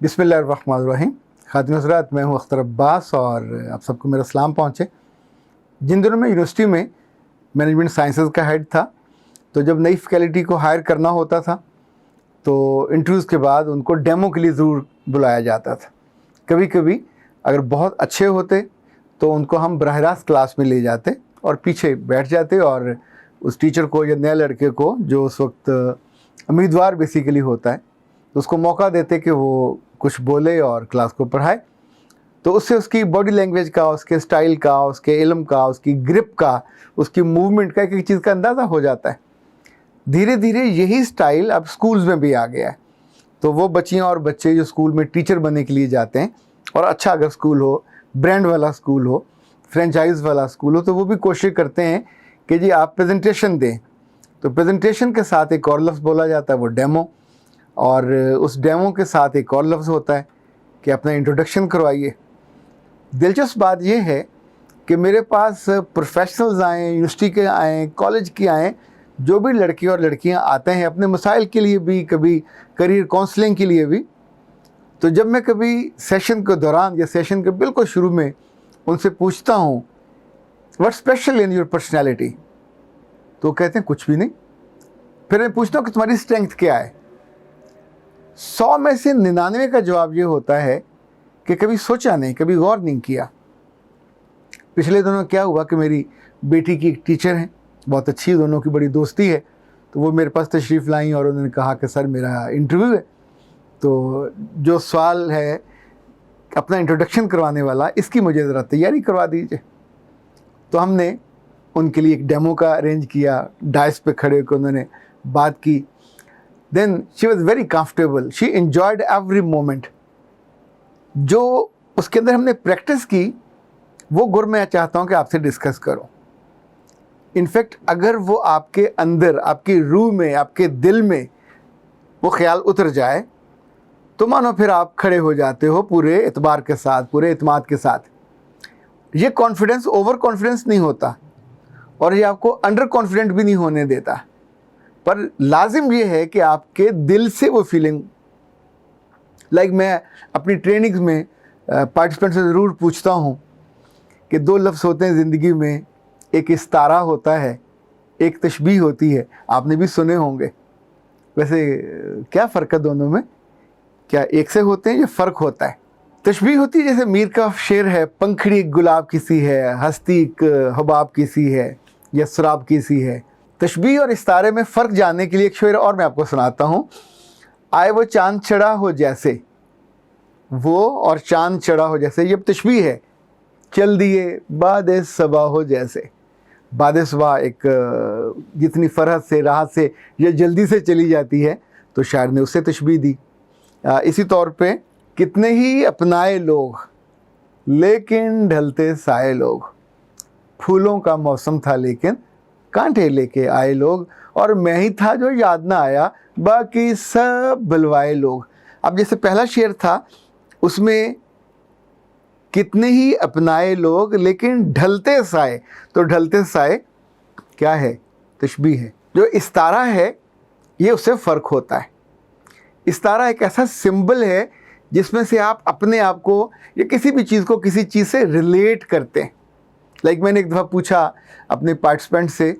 बिस्मिल्लाहिर्रहमानिर्रहीम। खातिन हज़रात, मैं हूँ अख्तर अब्बास और आप सबको मेरा सलाम पहुँचे। जिन दिनों में यूनिवर्सिटी में मैनेजमेंट साइंसेज का हेड था, तो जब नई फैकल्टी को हायर करना होता था तो इंटरव्यूज़ के बाद उनको डेमो के लिए ज़रूर बुलाया जाता था। कभी कभी अगर बहुत अच्छे होते तो उनको हम बराह रास्त क्लास में ले जाते और पीछे बैठ जाते और उस टीचर को या नए लड़के को, जो उस वक्त उम्मीदवार बेसिकली होता है, तो उसको मौका देते कि वो कुछ बोले और क्लास को पढ़ाए। तो उससे उसकी बॉडी लैंग्वेज का, उसके स्टाइल का, उसके इल्म का, उसकी ग्रिप का, उसकी मूवमेंट का, एक एक चीज़ का अंदाज़ा हो जाता है। धीरे धीरे यही स्टाइल अब स्कूल्स में भी आ गया है। तो वो बच्चियाँ और बच्चे जो स्कूल में टीचर बनने के लिए जाते हैं, और अच्छा अगर स्कूल हो, ब्रांड वाला स्कूल हो, फ्रेंचाइज वाला स्कूल हो, तो वो भी कोशिश करते हैं कि जी आप प्रेजेंटेशन दें। तो प्रेजेंटेशन के साथ एक और लफ्ज़ बोला जाता है, वो डेमो, और उस डेमो के साथ एक और लफ्ज़ होता है कि अपना इंट्रोडक्शन करवाइए। दिलचस्प बात यह है कि मेरे पास प्रोफेशनल्स आएँ, यूनिवर्सिटी के आएँ, कॉलेज के आएँ, जो भी लड़के और लड़कियां आते हैं अपने मसाइल के लिए भी, कभी करियर काउंसलिंग के लिए भी, तो जब मैं कभी सेशन के दौरान या सेशन के बिल्कुल शुरू में उनसे पूछता हूँ what special in your personality, तो कहते हैं कुछ भी नहीं। फिर मैं पूछता हूँ कि तुम्हारी स्ट्रेंथ क्या है। 100 में से 99 का जवाब ये होता है कि कभी सोचा नहीं, कभी गौर नहीं किया। पिछले दिनों क्या हुआ कि मेरी बेटी की एक टीचर हैं, बहुत अच्छी, दोनों की बड़ी दोस्ती है, तो वो मेरे पास तशरीफ़ लाई और उन्होंने कहा कि सर मेरा इंटरव्यू है, तो जो सवाल है अपना इंट्रोडक्शन करवाने वाला, इसकी मुझे ज़रा तैयारी करवा दीजिए। तो हमने उनके लिए एक डेमो का अरेंज किया, डाइस पे खड़े होकर उन्होंने बात की। Then she was very comfortable, she enjoyed every moment. जो उसके अंदर हमने प्रैक्टिस की, वो गुर मैं चाहता हूँ कि आपसे डिस्कस करूँ। इनफैक्ट अगर वो आपके अंदर, आपकी रूह में, आपके दिल में वो ख्याल उतर जाए, तो मानो फिर आप खड़े हो जाते हो पूरे एतबार के साथ, पूरे एतमाद के साथ। ये कॉन्फिडेंस ओवर कॉन्फिडेंस नहीं होता, और ये आपको अंडर कॉन्फिडेंट भी नहीं होने देता, पर लाजिम ये है कि आपके दिल से वो फीलिंग, लाइक मैं अपनी ट्रेनिंग्स में पार्टिसिपेंट से ज़रूर पूछता हूँ कि 2 लफ्ज़ होते हैं ज़िंदगी में, एक इस्तारा होता है, एक तशबीह होती है। आपने भी सुने होंगे। वैसे क्या फ़र्क है दोनों में? क्या एक से होते हैं या फ़र्क होता है? तशबीह होती है जैसे मीर का शेर है, पंखड़ी एक गुलाब की सी है, हस्ती एक हबाब की सी है, या शराब की सी है। तशबीह और इस्तारे में फ़र्क जानने के लिए एक शेर और मैं आपको सुनाता हूँ। आए वो चाँद चढ़ा हो जैसे, वो और चाँद चढ़ा हो जैसे, ये तशबीह है। चल दिए बाद सबा हो जैसे। बाद सबा एक जितनी फरहत से, राहत से या जल्दी से चली जाती है, तो शायर ने उससे तशबीह दी। इसी तौर पे कितने ही अपनाए लोग लेकिन ढलते साए लोग, फूलों का मौसम था लेकिन कांटे लेके आए लोग, और मैं ही था जो याद ना आया, बाकी सब बुलवाए लोग। अब जैसे पहला शेर था, उसमें कितने ही अपनाए लोग लेकिन ढलते साए, तो ढलते साए क्या है? तशबीह है। जो इस्तारा है, ये उससे फ़र्क होता है। इस्तारा एक ऐसा सिंबल है जिसमें से आप अपने आप को या किसी भी चीज़ को किसी चीज़ से रिलेट करते हैं। लाइक मैंने एक दफ़ा पूछा अपने पार्टिसिपेंट से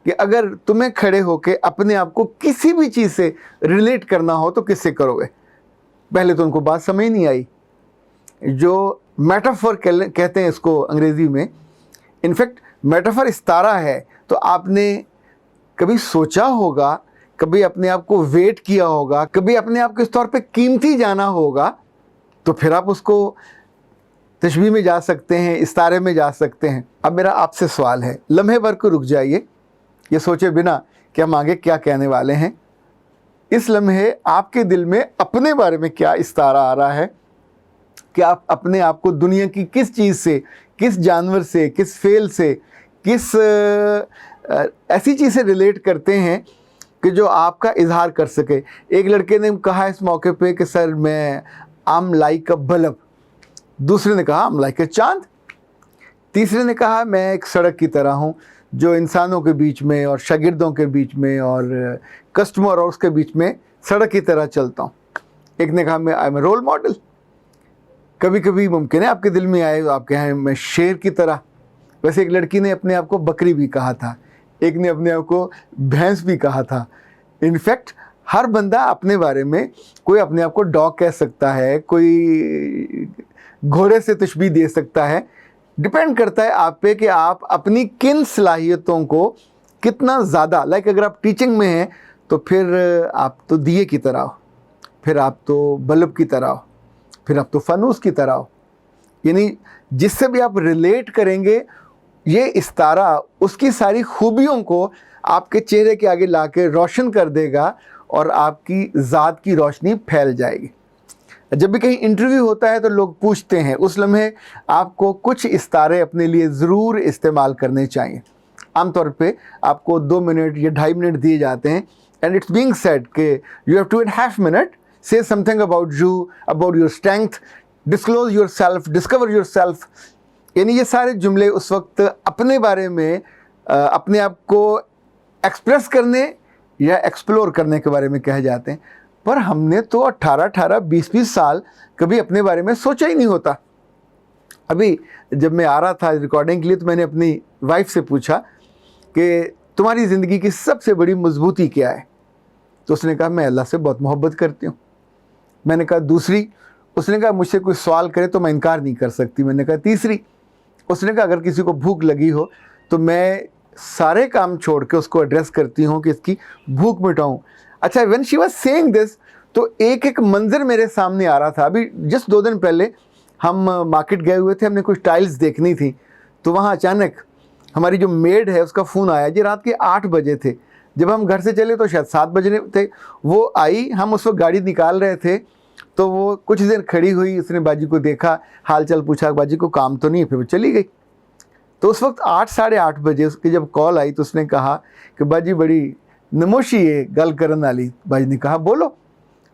कि अगर तुम्हें खड़े होकर अपने आप को किसी भी चीज़ से रिलेट करना हो तो किससे करोगे? पहले तो उनको बात समझ नहीं आई। जो मेटाफर कहते हैं इसको अंग्रेज़ी में, इनफैक्ट मेटाफर इस्तारा है। तो आपने कभी सोचा होगा, कभी अपने आप को वेट किया होगा, कभी अपने आप को इस तौर पे कीमती जाना होगा, तो फिर आप उसको तशबीह में जा सकते हैं, इस्तारे में जा सकते हैं। अब मेरा आपसे सवाल है, लम्हे भर को रुक जाइए, ये सोचे बिना कि हम आगे क्या कहने वाले हैं। इस लम्हे आपके दिल में अपने बारे में क्या इस्तारा आ रहा है कि आप अपने आप को दुनिया की किस चीज़ से, किस जानवर से, किस फेल से, किस ऐसी चीज़ से रिलेट करते हैं कि जो आपका इजहार कर सके। एक लड़के ने कहा इस मौके पे कि सर मैं आम लाइक अ बल्ब, दूसरे ने कहा आम लाइक अ चांद, तीसरे ने कहा मैं एक सड़क की तरह हूँ जो इंसानों के बीच में और शागिर्दों के बीच में और कस्टमर और उसके बीच में सड़क की तरह चलता हूँ। ایک نے کہا میں I am a role model. کبھی کبھی ممکن ہے آپ کے دل میں آئے تو آپ کہیں میں شیر کی طرح. ویسے ایک لڑکی نے اپنے آپ کو بکری بھی کہا تھا, ایک نے اپنے آپ کو بھینس بھی کہا تھا. انفیکٹ ہر بندہ اپنے بارے میں, کوئی اپنے آپ کو ڈاگ کہہ سکتا ہے, کوئی گھوڑے سے تشبیہ دے سکتا ہے. ڈپینڈ کرتا ہے آپ پہ کہ آپ اپنی کن صلاحیتوں کو کتنا زیادہ, لائک اگر آپ ٹیچنگ میں ہیں تو پھر آپ تو دیے کی طرح ہو, پھر آپ تو بلب کی طرح ہو, پھر آپ تو فانوس کی طرح ہو. یعنی جس سے بھی آپ ریلیٹ کریں گے, یہ استارہ اس کی ساری خوبیوں کو آپ کے چہرے کے آگے لا کے روشن کر دے گا اور آپ کی ذات کی روشنی پھیل جائے گی. جب بھی کہیں انٹرویو ہوتا ہے تو لوگ پوچھتے ہیں, اس لمحے آپ کو کچھ استارے اپنے لیے ضرور استعمال کرنے چاہیے. عام طور پہ آپ کو 2 منٹ یا 2.5 منٹ دیے جاتے ہیں, اینڈ اٹس بینگ سیڈ کہ you have 2.5 minute, say something about you, about your strength, disclose yourself, discover yourself. یعنی یہ سارے جملے اس وقت اپنے بارے میں اپنے آپ کو ایکسپریس کرنے یا ایکسپلور کرنے کے بارے میں کہے جاتے ہیں. پر ہم نے تو 18 20 سال کبھی اپنے بارے میں سوچا ہی نہیں ہوتا. ابھی جب میں آ رہا تھا ریکارڈنگ کے لیے تو میں نے اپنی وائف سے پوچھا کہ تمہاری زندگی کی سب سے بڑی مضبوطی کیا ہے؟ تو اس نے کہا میں اللہ سے بہت محبت کرتی ہوں. میں نے کہا دوسری؟ اس نے کہا مجھ سے کوئی سوال کرے تو میں انکار نہیں کر سکتی. میں نے کہا تیسری؟ اس نے کہا اگر کسی کو بھوک لگی ہو تو میں سارے کام چھوڑ کے اس کو ایڈریس کرتی ہوں کہ اس کی بھوک مٹاؤں. اچھا, when she was saying this تو ایک منظر میرے سامنے آ رہا تھا. ابھی جسٹ 2 دن پہلے ہم مارکیٹ گئے ہوئے تھے, ہم نے کچھ ٹائلز دیکھنی تھی, تو وہاں اچانک ہماری جو میڈ ہے اس کا فون آیا. جی رات کے 8 بجے تھے, جب ہم گھر سے چلے تو شاید 7 بجے تھے. وہ آئی, ہم اس وقت گاڑی نکال رہے تھے, تو وہ کچھ دیر کھڑی ہوئی, اس نے باجی کو دیکھا, حال چال پوچھا, باجی کو کام تو نہیں ہے, پھر وہ چلی گئی. تو اس وقت 8 ساڑھے 8 بجے اس کی جب کال آئی تو اس نے کہا کہ باجی بڑی نموشی ہے گل کرن والی. باجی نے کہا بولو.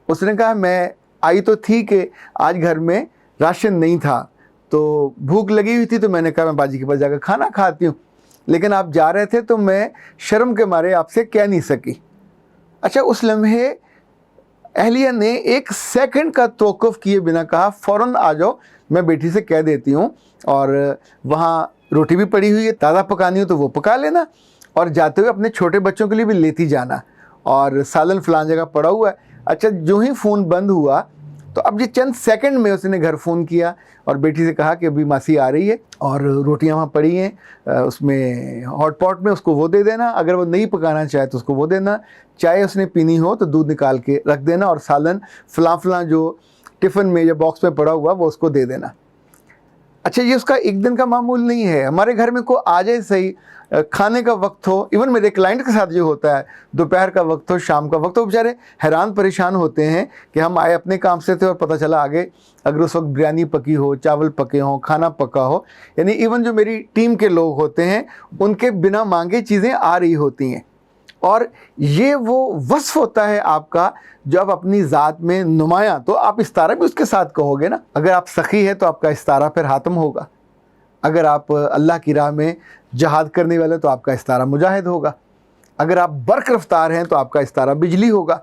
اس نے کہا میں آئی تو تھی کہ آج گھر میں راشن نہیں تھا, تو بھوک لگی ہوئی تھی, تو میں نے کہا میں باجی کے پاس جا کر کھانا کھاتی ہوں, لیکن آپ جا رہے تھے تو میں شرم کے مارے آپ سے کہہ نہیں سکی. اچھا, اس لمحے اہلیہ نے 1 سیکنڈ کا توقف کیے بنا کہا فوراً آ جاؤ, میں بیٹی سے کہہ دیتی ہوں, اور وہاں روٹی بھی پڑی ہوئی ہے, تازہ پکانی ہو تو وہ پکا لینا, اور جاتے ہوئے اپنے چھوٹے بچوں کے لیے بھی لیتی جانا, اور سالن فلان جگہ پڑا ہوا ہے. اچھا, جو ہی فون بند ہوا تو اب یہ چند سیکنڈ میں اس نے گھر فون کیا اور بیٹی سے کہا کہ ابھی ماسی آ رہی ہے اور روٹیاں وہاں پڑی ہیں اس میں ہاٹ پاٹ میں, اس کو وہ دے دینا, اگر وہ نہیں پکانا چاہے تو اس کو وہ دینا, چائے اس نے پینی ہو تو دودھ نکال کے رکھ دینا, اور سالن فلاں جو ٹفن میں یا باکس میں پڑا ہوا وہ اس کو دے دینا. اچھا, یہ اس کا ایک دن کا معمول نہیں ہے. ہمارے گھر میں کوئی آ جائے صحیح, کھانے کا وقت ہو, ایون میرے کلائنٹ کے ساتھ جو ہوتا ہے, دوپہر کا وقت ہو, شام کا وقت ہو, بیچارے حیران پریشان ہوتے ہیں کہ ہم آئے اپنے کام سے تھے اور پتہ چلا آگے اگر اس وقت بریانی پکی ہو, چاول پکے ہوں, کھانا پکا ہو. یعنی ایون جو میری ٹیم کے لوگ ہوتے ہیں ان کے بنا مانگے چیزیں آ رہی ہوتی ہیں, اور یہ وہ وصف ہوتا ہے آپ کا جو آپ اپنی ذات میں نمایاں, تو آپ استارہ بھی اس کے ساتھ کہو گے نا. اگر آپ سخی ہے تو آپ کا استارہ پھر حاتم ہوگا, اگر آپ اللہ کی راہ میں جہاد کرنے والے تو آپ کا استارہ مجاہد ہوگا, اگر آپ برق رفتار ہیں تو آپ کا استارہ بجلی ہوگا,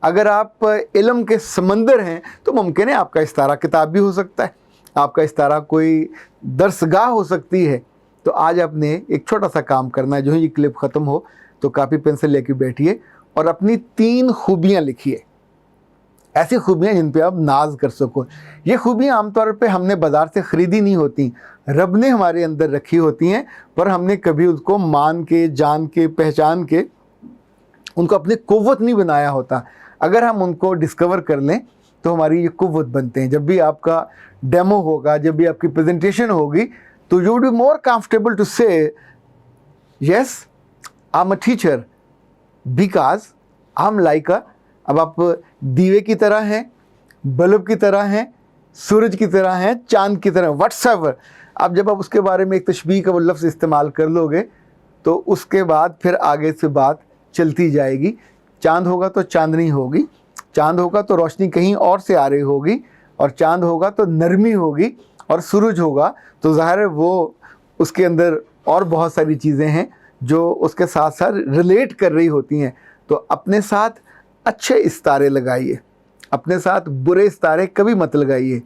اگر آپ علم کے سمندر ہیں تو ممکن ہے آپ کا استارہ کتاب بھی ہو سکتا ہے, آپ کا استارہ کوئی درسگاہ ہو سکتی ہے. تو آج آپ نے ایک چھوٹا سا کام کرنا ہے, جو ہی یہ کلپ ختم ہو تو کاپی پنسل لے کے بیٹھیے اور اپنی 3 خوبیاں لکھیے, ایسی خوبیاں جن پہ آپ ناز کر سکو. یہ خوبیاں عام طور پہ ہم نے بازار سے خریدی نہیں ہوتی, رب نے ہمارے اندر رکھی ہوتی ہیں, پر ہم نے کبھی اس کو مان کے, جان کے, پہچان کے ان کو اپنی قوت نہیں بنایا ہوتا. اگر ہم ان کو ڈسکور کر لیں تو ہماری یہ قوت بنتے ہیں. جب بھی آپ کا ڈیمو ہوگا, جب بھی آپ کی پریزنٹیشن ہوگی, تو you would be more comfortable to سے yes I am a teacher because I am like a. اب آپ دیوے کی طرح ہیں, بلب کی طرح ہیں, سورج کی طرح ہیں, چاند کی طرح, واٹس ایور. اب جب آپ اس کے بارے میں ایک تشبیہ کا وہ لفظ استعمال کر لو گے تو اس کے بعد پھر آگے سے بات چلتی جائے گی. چاند ہوگا تو چاندنی ہوگی, چاند ہوگا تو روشنی کہیں اور سے آ رہی ہوگی, اور چاند ہوگا تو نرمی ہوگی, اور سورج ہوگا تو ظاہر ہے وہ اس کے اندر اور بہت ساری چیزیں ہیں جو اس کے ساتھ ساتھ ریلیٹ کر رہی ہوتی ہیں. تو اپنے ساتھ اچھے استارے لگائیے, अपने साथ बुरे सितारे कभी मत लगाइए।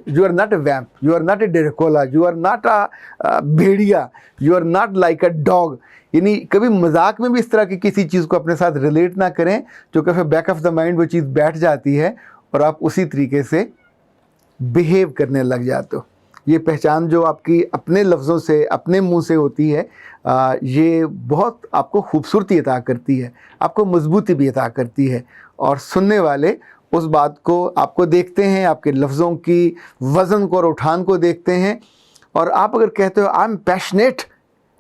You are not a vamp, you are not a Dracula, you are not a भेड़िया, you are not like a dog. यानी कभी मजाक में भी इस तरह की किसी चीज़ को अपने साथ रिलेट ना करें, क्योंकि फिर बैक ऑफ द माइंड वो चीज़ बैठ जाती है और आप उसी तरीके से बिहेव करने लग जाते हो। ये पहचान जो आपकी अपने लफ्ज़ों से, अपने मुंह से होती है, ये बहुत आपको खूबसूरती अता करती है, आपको मजबूती भी अता करती है, और सुनने वाले उस बात को आपको देखते हैं, आपके लफ्ज़ों की वज़न को और उठान को देखते हैं। और आप अगर कहते हो I am passionate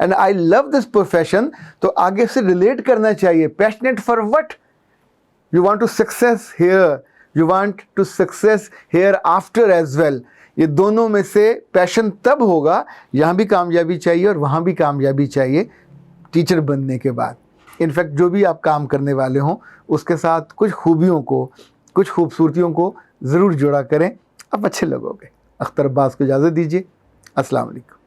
and I love this profession, तो आगे से रिलेट करना चाहिए। Passionate for what? You want to success here, you want to success here after as well. ये दोनों में से पैशन तब होगा, यहाँ भी कामयाबी चाहिए और वहाँ भी कामयाबी चाहिए टीचर बनने के बाद। इनफैक्ट जो भी आप काम करने वाले हों उसके साथ कुछ खूबियों को, कुछ खूबसूरतियों को ज़रूर जोड़ा करें, आप अच्छे लगोगे। अख्तर अब्बास को इजाज़त दीजिए। अस्सलाम वालेकुम।